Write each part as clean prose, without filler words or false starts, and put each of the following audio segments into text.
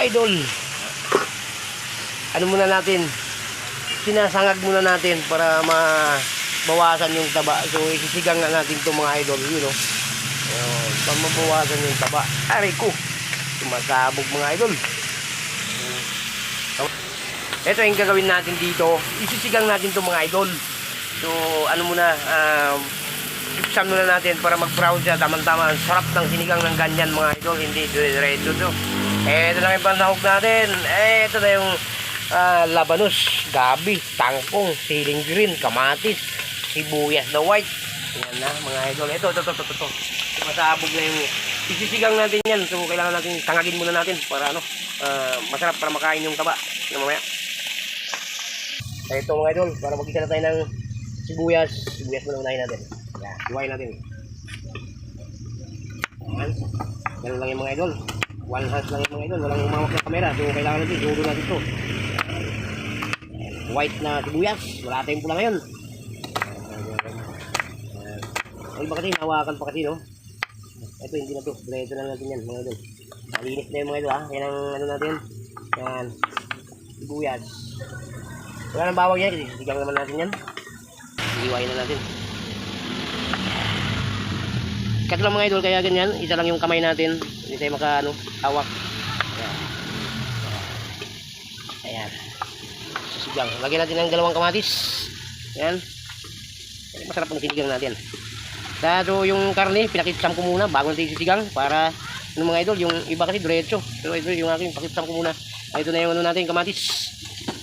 idol, ano muna natin, sinasangag muna natin para mabawasan yung taba. So isisigang na natin itong mga idol, yun o. Para mabawasan yung taba. Aray ko, sumasabog mga idol. Ito yung gagawin natin dito, isisigang natin itong mga idol. So ano muna, iksan muna natin para mag-brown siya. Tama-tama, ang sarap ng sinigang ng ganyan mga idol, hindi diretso to. Ito lang yung panahog natin. Ito na yung labanos, gabi, tangkong, siling green, kamatis, sibuyas na white. Yan na mga idol. Ito. Masabog na yung isisigang natin yan. So kailangan natin tangagin muna natin para masarap para makain yung taba na mamaya. Ito mga idol, para mag-isa na tayo ng sibuyas muna unahin natin. Yan, hiwain natin. Yan. Ganun lang yung mga idol. One hands lang yung mga idol, walang umawak na kamera. So kailangan natin, sudo natin ito. White na sibuyas, wala tayong pula ngayon. Ay ba kasi, hawakan pa kasi, no? Ito, hindi na ito. Diretso lang natin yan, mga idol. Malinis na yung mga idol, ha? Yan ang ano natin. Yan. Sibuyas. Wala nang bawang yan, kasi sigang naman natin yan. Hiwain na natin. Kat lang mga idol, kaya ganyan. Isa lang yung kamay natin. Hindi tayo hawak. Ayan. Sisigang. Lagyan natin ng dalawang kamatis. Ayan. Masarap ng sinigang natin. So yung karne, pinakitsam ko muna bago natin sisigang. Para, mga idol, yung iba kasi diretso. So ito yung aking pakitsam ko muna. Ito na yung natin, kamatis.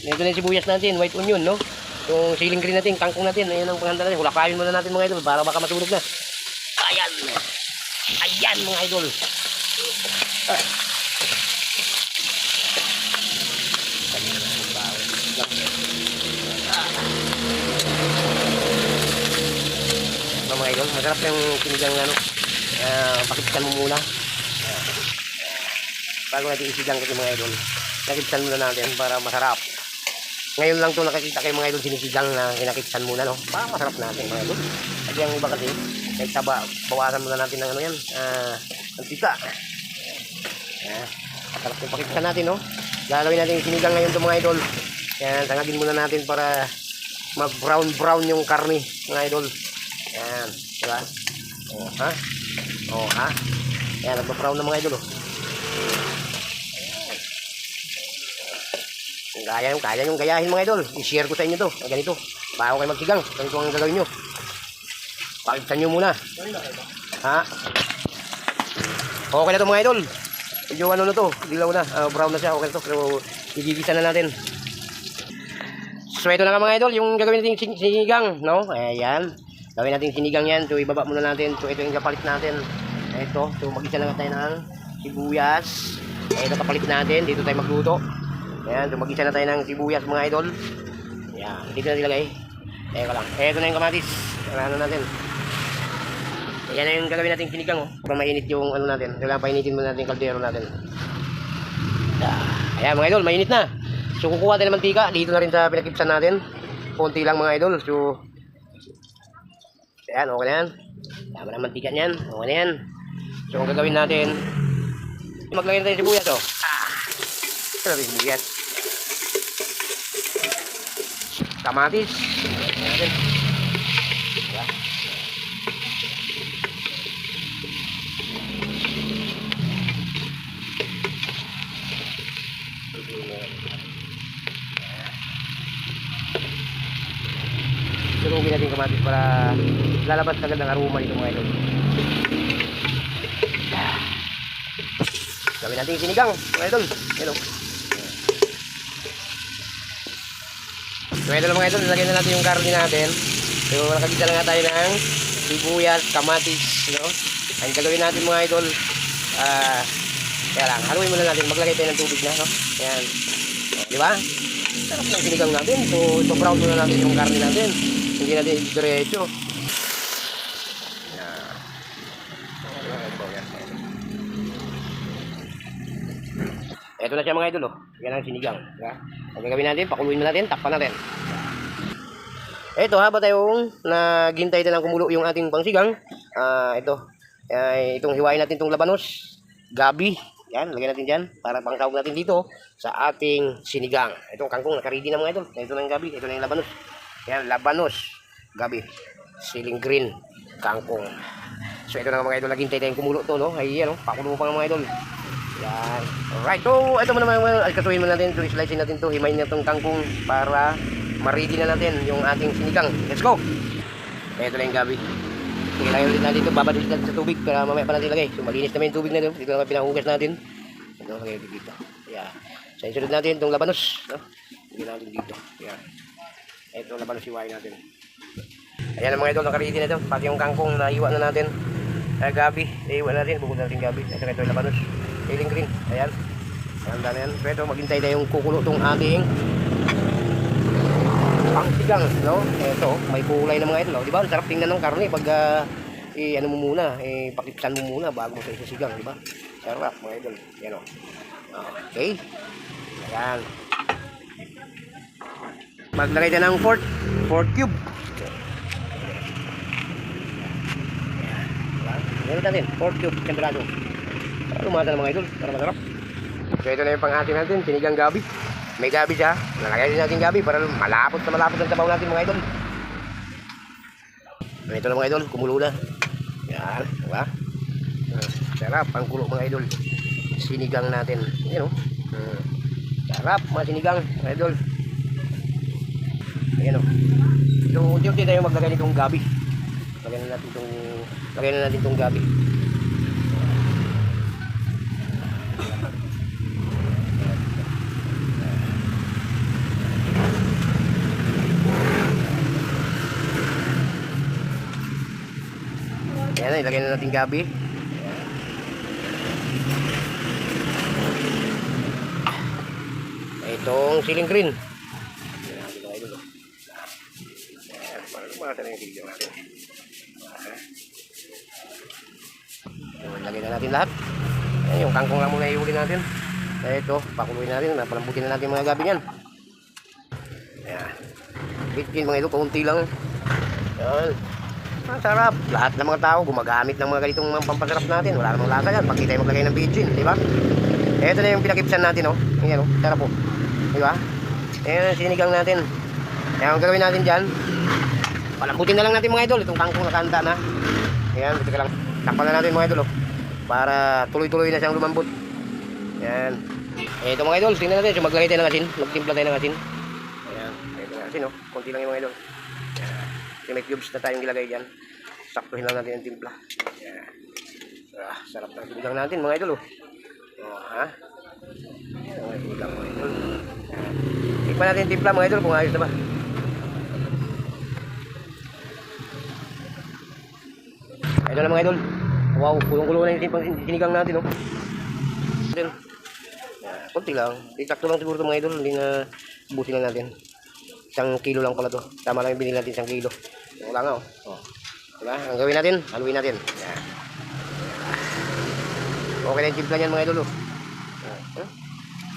Ito na yung sibuyas natin, white onion, no? Yung siling green natin, kangkong natin. Ayan ang panghanda natin. Hulakayin muna natin mga idol para baka masunog na. Ayan. Ayan mga idol. Mga idol, masarap yung sinigang na pakipsan mo muna. Bago natin isigang kasi mga idol, nakipsan muna natin para masarap. Ngayon lang ito nakikita kayo mga idol sinisigang na kinakipsan muna, no? Para masarap natin mga idol. Kasi ang iba kasi, kahit taba, bawasan muna natin ng yan, mantika. Masarap yung pakipsan natin, no? Gagawin natin yung sinigang ngayon ito mga idol. Yan, tangagin muna natin para mag-brown yung karne mga idol. Yan, diba? Ha? Yan, nagpa-brown na mga idol, oh. Kaya yung gayahin mga idol. I-share ko sa inyo to. Ganito. Bago kayo magsigang. Ganito ang gagawin nyo. Pakipsan nyo muna. Ha? Okay na to mga idol. Medyo ano na to. Dilaw na. Brown na siya. Okay na to. Pero igigisa na natin. So ito na nga mga idol. Yung gagawin natin sinigang. No? Ayan. Gawin natin sinigang yan. So ibaba muna natin. So ito yung kapalit natin. Ito. So mag-isa lang tayo ng sibuyas. Ito kapalit natin. Dito tayo magluto. Ayan, so mag-isa na tayo ng sibuyas mga idol. Ayan, dito na nilagay. Eko lang. Ito na yung kamatis. Ano natin. Ayan na yung gagawin natin sinigang, oh. Para mainit yung ano natin. Kailangan painitin muna natin yung kaldero natin. Ayan mga idol, mainit na. So kukuha tayo ng mantika. Dito na rin sa pinakipsan natin. Konti lang mga idol. So ayan, okay na yan. Tama na mantika niyan. Okay na yan. So ang gagawin natin, maglagay na tayo sibuyas, oh. Ito na rin sibuyas. Kamatis. Ayan. Diba? Surugin natin kamatis para lalabas agad ng aroma nito mga idol. Gawin natin yung sinigang mga idol. Hello. So ito lang mga idol, nilagyan na natin yung karne natin. So nakagisa lang nga tayo ng sibuyas, kamatis, no? Ang gagawin natin mga idol, kaya lang, haluin muna natin, maglagay tayo ng tubig na, no? Ayan. Di ba? Sarap ng sinigang natin. So ito brown muna natin yung karne natin. Hindi natin diretso. Ito na siya mga idol, oh. Yan ang sinigang. Diba? Ang gagawin natin, pakuluin natin, takpan natin. Ito, habang tayong naghintay na lang kumulo yung ating pangsigang, itong hiwain natin itong labanos, gabi, Yan, lagyan natin dyan para pangsahog natin dito sa ating sinigang. Itong kangkong, nakaready na mga idol. Ito na yung gabi, ito na yung labanos. Yan, labanos, gabi, siling green, kangkong. So ito na mga idol, naghintay tayong kumulo to, no? Ay, yan, no? Pakulo pa nga mga idol. Yan. Alright, so ito muna mga idol, katuhin muna natin, slice natin to, himayin na itong kangkong para ma-ready na natin yung ating sinigang. Let's go! Ito na yung gabi. Kailangan ulit natin ito, babalik natin sa tubig para mamaya pa natin lagay. So malinis naman yung tubig na ito. Dito naman pinahugas natin. Ito, lagay dito. Ayan. So isunod natin itong labanos. No? Lagay natin dito. Ayan. Ito labanos iwain natin. Ayan ang mga idol, nakaready na ito. Pati yung kangkong na iwa na natin. Gabi, iwa natin. Bukod natin gabi. Ito yung labanos. Siling green. Ayan. Ayan na yan. So ito, maghintay na yung kukulo itong ating pangsigang, no? Ito, may kulay na mga ito, no? Di ba? Ang sarap tingnan ng karne pag ano mo muna, pakipsan mo muna bago mo sa isasigang, di ba? Sarap mga idol. Yan, o. Okay. Ayan. Maglagay tayo ng 4 cube. Ayan natin, 4 cube temperado. Para lumata ng mga idol, para masarap. So ito na yung pang-atin natin, sinigang gabi. May gabi siya. Nalagay din natin gabi para malapot na malapot ang sabaw natin mga idol. Ito na mga idol, kumulo na. Yan, diba? Sarap ang kulo mga idol. Sinigang natin. Yan o. Sarap mga sinigang mga idol. Ayan o. So, unti-unti tayo maglagay nitong gabi. Lagyan na natin itong gabi. Ayan, ilagay na natin gabi. Itong siling green. Ilagay na natin lahat. Ayan, yung kangkong lang muna iuli natin. Ito, pakuluin natin. Palambutin na natin mga gabi niyan. Ayan. Bitkin mga ito, kaunti lang. Ayan. Masarap. Lahat ng mga tao gumagamit ng mga ganitong pampasarap natin. Wala namang lasa yan. Pag di tayo maglagay ng bitchin, di ba? Ito na yung pinakipsan natin, oh. Ayan, oh. Sarap po. Di ba? Ayan, sinigang natin. Ayan, ang gagawin natin dyan, palambutin na lang natin mga idol. Itong kangkong nakanta na. Ayan, dito ka lang. Takpan na natin mga idol, oh. Para tuloy-tuloy na siyang lumambot. Ayan. Ito mga idol, tingnan natin. So, maglagay tayo ng asin. Magtimpla tayo ng asin. Ayan. Ito na asin, oh. Kunti lang yung mga idol. Kasi may cubes na tayong gilagay dyan. Saktuhin lang natin yung timpla. Ayan. Sarap ng sinigang natin mga idol, oh. Ha? Ayan, sinigang mga idol. Tikman natin yung timpla mga idol kung ayos na ba. Ito na mga idol. Wow, kulong-kulong na yung sinigang natin, oh. Kunti lang. Itakto lang siguro ito mga idol. Hindi na busin lang natin. 1 kilo lang pala to. Tama lang yung binili natin 1 kilo. Wala nga, oh. Diba? Ang gawin natin, haluin natin. Yan. Okay na yung timpla niyan mga idol, oh.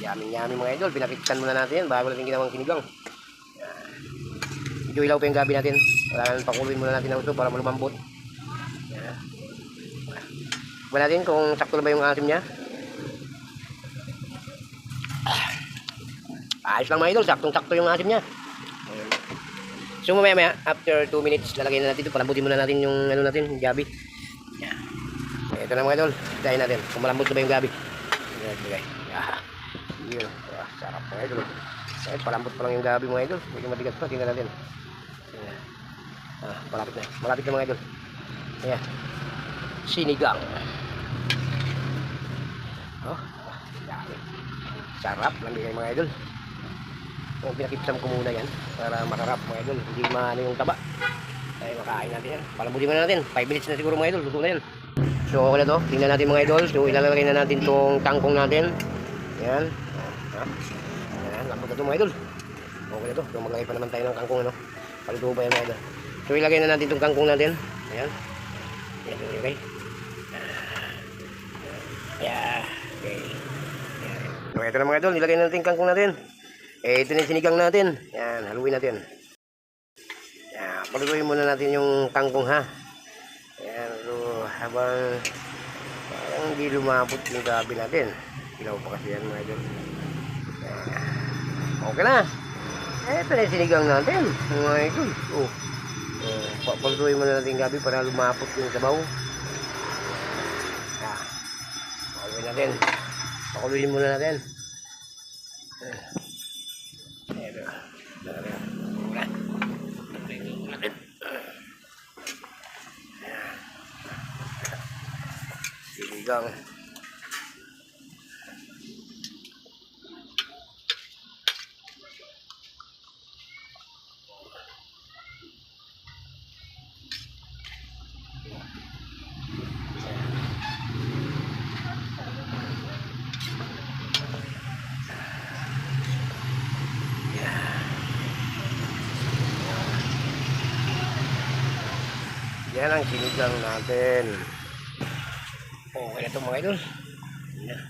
Yummy mga idol. Pinakiksan muna natin yan bago natin ginawang sinigang. Medyo ilaw pa yung gabi natin. Wala nang pakuluin muna natin ng ito para malumambot. Yan. Ba natin kung sakto na ba yung asim niya. Ayos lang mga idol, saktong-sakto yung asim niya. So mamaya after 2 minutes lalagay na natin ito, palambutin muna natin yung ano natin, yung gabi. Yeah. Ito na mga idol, tayo natin kung malambot na ba yung gabi. Lagay. Yun. Sarap mga idol. Palambot pa lang yung gabi mga idol. Medyo matigas pa, tingnan natin. Malapit na mga idol. Ayan. Sinigang. Sarap lang din mga idol. Pinakipsam ko muna yan para masarap mga idol, hindi maano yung taba. Ay makain natin yan, palambutin muna natin 5 minutes na siguro mga idol, luto na yan. So okay na to, tingnan natin mga idol. So ilalagay na natin tong kangkong natin. Yan. Yan, lambot na to mga idol. Okay na to, so maglagay pa naman tayo ng kangkong, ano. Paluto pa yan mga idol. So ilagay na natin tong kangkong natin. Ayan. Yan, okay. Yeah. Okay. So ito na mga idol, nilagay na natin yung kangkong natin. Ito na yung sinigang natin. Yan, haluin natin. Yan, palutuin muna natin yung kangkong, ha. Yan, so habang hindi lumabot yung gabi natin. Ilaw pa kasi yan mga idol. Okay na. Ito na yung sinigang natin mga idol. Papalutuin muna natin yung gabi para lumapot yung sabaw. Papalutuin natin. Pakuluin muna natin. Sinigang. Yan ang sinigang natin. Okay na ito mga idol. Yan.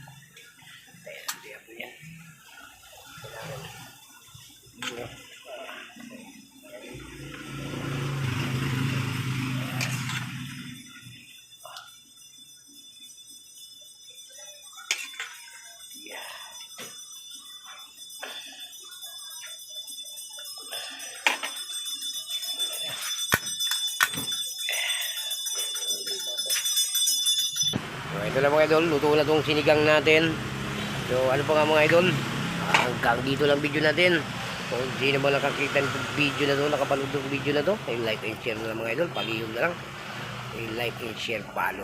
Ito lang mga idol, luto na itong sinigang natin. So ano pa nga mga idol, hanggang dito lang video natin. Kung sino ba nakakita ng video na to, nakapanood ng video na to, like and share na lang mga idol, pag-iyon na lang, like and share, follow.